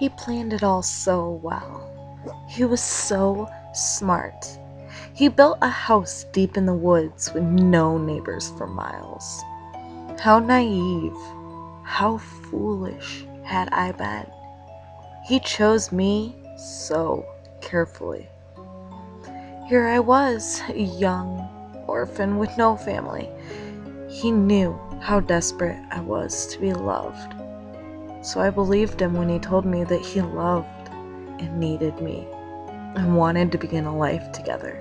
He planned it all so well. He was so smart. He built a house deep in the woods with no neighbors for miles. How naive, how foolish had I been? He chose me so carefully. Here I was, a young orphan with no family. He knew how desperate I was to be loved. So I believed him when he told me that he loved and needed me and wanted to begin a life together.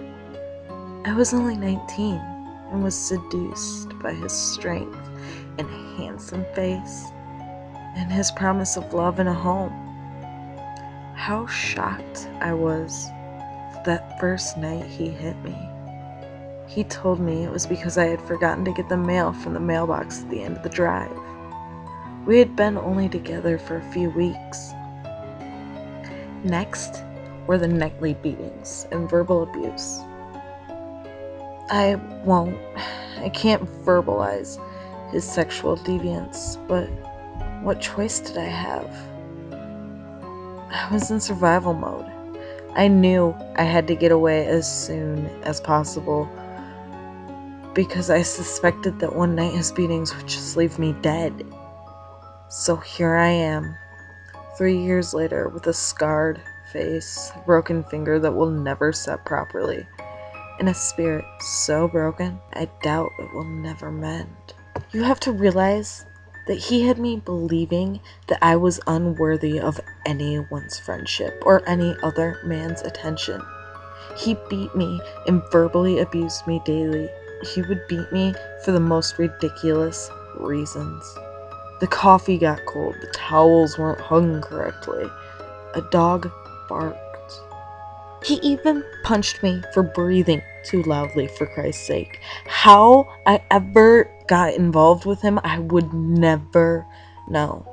I was only 19 and was seduced by his strength and handsome face and his promise of love and a home. How shocked I was that first night he hit me. He told me it was because I had forgotten to get the mail from the mailbox at the end of the drive. We had been only together for a few weeks. Next were the nightly beatings and verbal abuse. I can't verbalize his sexual deviance, but what choice did I have? I was in survival mode. I knew I had to get away as soon as possible because I suspected that one night his beatings would just leave me dead. So here I am, 3 years later, with a scarred face, a broken finger that will never set properly, and a spirit so broken I doubt it will never mend. You have to realize that he had me believing that I was unworthy of anyone's friendship or any other man's attention. He beat me and verbally abused me daily. He would beat me for the most ridiculous reasons. The coffee got cold, the towels weren't hung correctly, a dog barked. He even punched me for breathing too loudly, for Christ's sake. How I ever got involved with him, I would never know.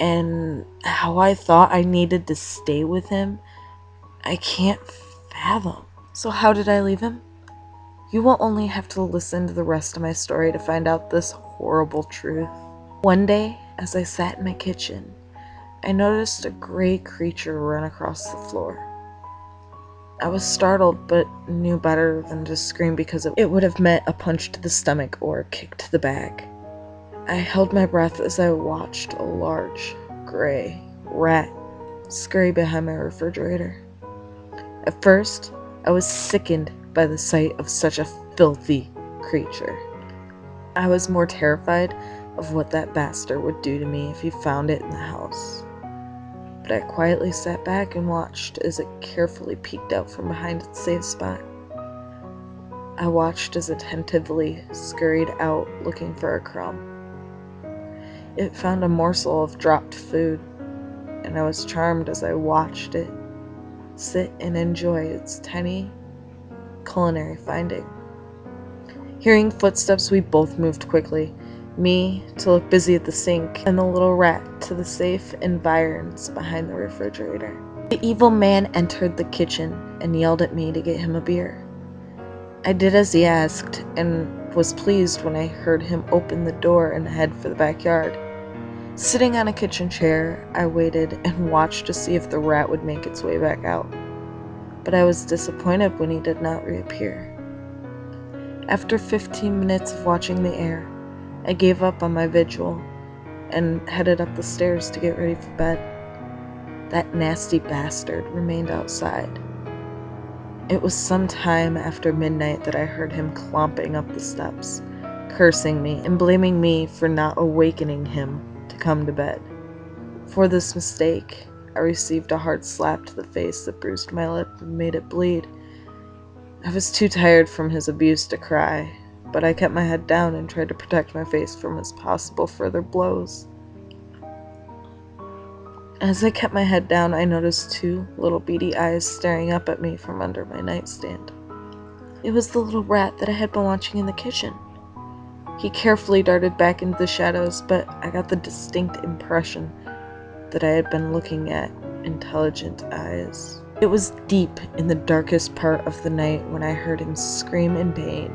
And how I thought I needed to stay with him, I can't fathom. So how did I leave him? You will only have to listen to the rest of my story to find out this horrible truth. One day, as I sat in my kitchen, I noticed a gray creature run across the floor. I was startled, but knew better than to scream because it would have meant a punch to the stomach or a kick to the back. I held my breath as I watched a large, gray rat scurry behind my refrigerator. At first, I was sickened by the sight of such a filthy creature. I was more terrified of what that bastard would do to me if he found it in the house. But I quietly sat back and watched as it carefully peeked out from behind its safe spot. I watched as it attentively scurried out looking for a crumb. It found a morsel of dropped food, and I was charmed as I watched it sit and enjoy its tiny culinary finding. Hearing footsteps, we both moved quickly. Me to look busy at the sink, and the little rat to the safe environs behind the refrigerator. The evil man entered the kitchen and yelled at me to get him a beer. I did as he asked, and was pleased when I heard him open the door and head for the backyard. Sitting on a kitchen chair, I waited and watched to see if the rat would make its way back out. But I was disappointed when he did not reappear. After 15 minutes of watching the air, I gave up on my vigil and headed up the stairs to get ready for bed. That nasty bastard remained outside. It was some time after midnight that I heard him clomping up the steps, cursing me and blaming me for not awakening him to come to bed. For this mistake, I received a hard slap to the face that bruised my lip and made it bleed. I was too tired from his abuse to cry, but I kept my head down and tried to protect my face from his possible further blows. As I kept my head down, I noticed 2 little beady eyes staring up at me from under my nightstand. It was the little rat that I had been watching in the kitchen. He carefully darted back into the shadows, but I got the distinct impression that I had been looking at intelligent eyes. It was deep in the darkest part of the night when I heard him scream in pain.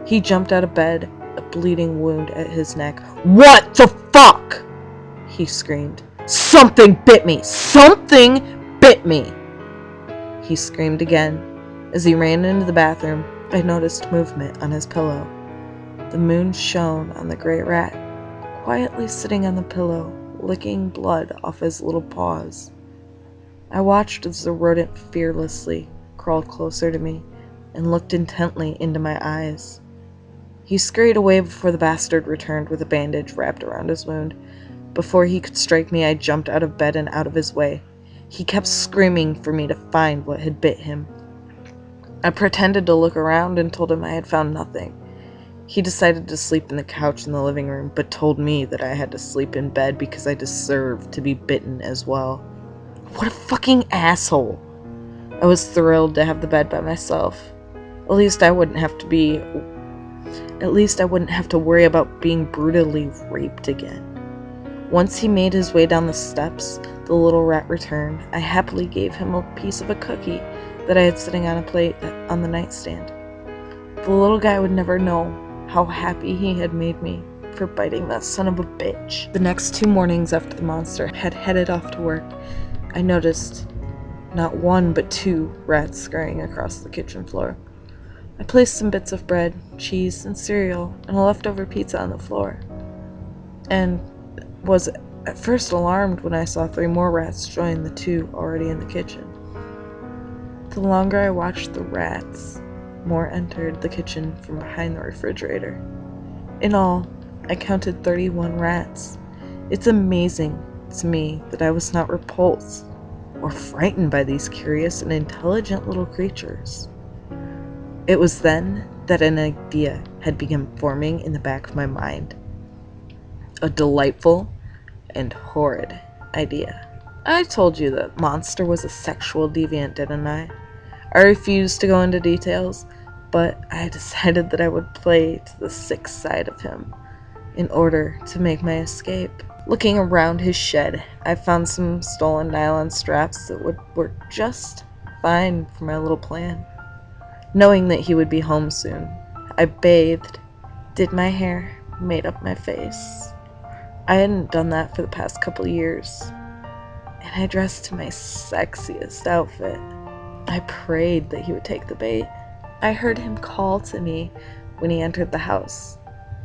He jumped out of bed, a bleeding wound at his neck. "What the fuck?" he screamed. Something bit me! Something bit me! He screamed again. As he ran into the bathroom, I noticed movement on his pillow. The moon shone on the gray rat, quietly sitting on the pillow, licking blood off his little paws. I watched as the rodent fearlessly crawled closer to me and looked intently into my eyes. He scurried away before the bastard returned with a bandage wrapped around his wound. Before he could strike me, I jumped out of bed and out of his way. He kept screaming for me to find what had bit him. I pretended to look around and told him I had found nothing. He decided to sleep in the couch in the living room, but told me that I had to sleep in bed because I deserved to be bitten as well. What a fucking asshole! I was thrilled to have the bed by myself. At least I wouldn't have to worry about being brutally raped again. Once he made his way down the steps, the little rat returned. I happily gave him a piece of a cookie that I had sitting on a plate on the nightstand. The little guy would never know how happy he had made me for biting that son of a bitch. The next 2 mornings after the monster had headed off to work, I noticed not 1 but 2 rats scurrying across the kitchen floor. I placed some bits of bread, cheese, and cereal and a leftover pizza on the floor, and was at first alarmed when I saw 3 more rats join the 2 already in the kitchen. The longer I watched the rats, more entered the kitchen from behind the refrigerator. In all, I counted 31 rats. It's amazing to me that I was not repulsed or frightened by these curious and intelligent little creatures. It was then that an idea had begun forming in the back of my mind. A delightful and horrid idea. I told you that Monster was a sexual deviant, didn't I? I refused to go into details, but I decided that I would play to the sick side of him in order to make my escape. Looking around his shed, I found some stolen nylon straps that would work just fine for my little plan. Knowing that he would be home soon, I bathed, did my hair, made up my face. I hadn't done that for the past couple years, and I dressed in my sexiest outfit. I prayed that he would take the bait. I heard him call to me when he entered the house.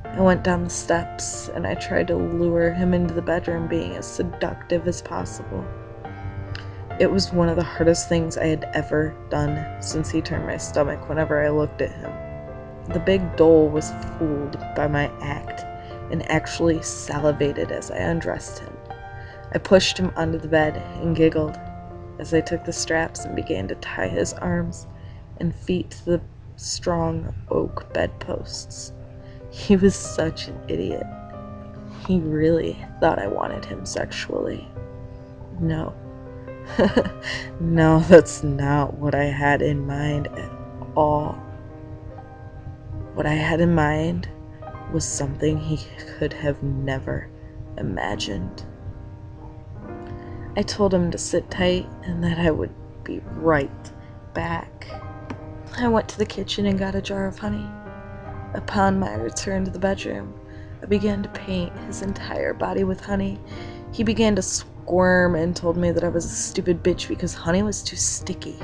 I went down the steps and I tried to lure him into the bedroom, being as seductive as possible. It was one of the hardest things I had ever done since he turned my stomach whenever I looked at him. The big dole was fooled by my act and actually salivated as I undressed him. I pushed him onto the bed and giggled as I took the straps and began to tie his arms and feet to the strong oak bedposts. He was such an idiot. He really thought I wanted him sexually. No. No, that's not what I had in mind at all. What I had in mind was something he could have never imagined. I told him to sit tight and that I would be right back. I went to the kitchen and got a jar of honey. Upon my return to the bedroom, I began to paint his entire body with honey. He began to squirm and told me that I was a stupid bitch because honey was too sticky.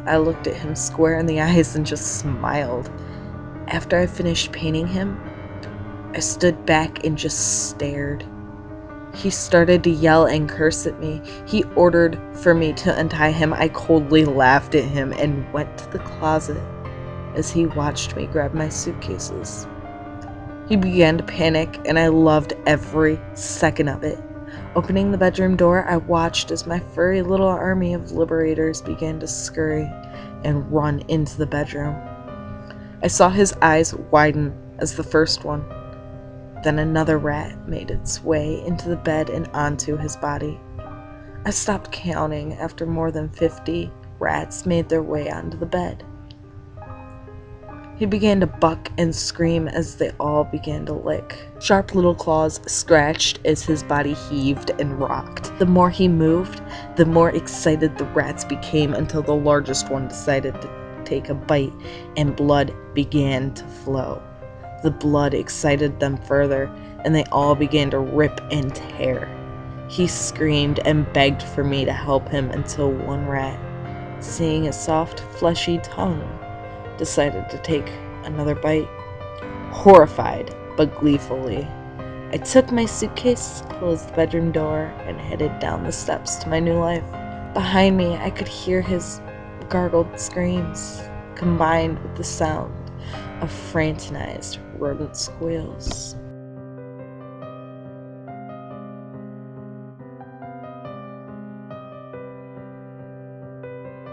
I looked at him square in the eyes and just smiled. After I finished painting him, I stood back and just stared. He started to yell and curse at me. He ordered for me to untie him. I coldly laughed at him and went to the closet as he watched me grab my suitcases. He began to panic, and I loved every second of it. Opening the bedroom door, I watched as my furry little army of liberators began to scurry and run into the bedroom. I saw his eyes widen as the first one. Then another rat made its way into the bed and onto his body. I stopped counting after more than 50 rats made their way onto the bed. He began to buck and scream as they all began to lick. Sharp little claws scratched as his body heaved and rocked. The more he moved, the more excited the rats became until the largest one decided to take a bite and blood began to flow. The blood excited them further, and they all began to rip and tear. He screamed and begged for me to help him until one rat, seeing his soft, fleshy tongue, decided to take another bite. Horrified, but gleefully, I took my suitcase, closed the bedroom door, and headed down the steps to my new life. Behind me, I could hear his gargled screams, combined with the sound of fraternized rodent squeals.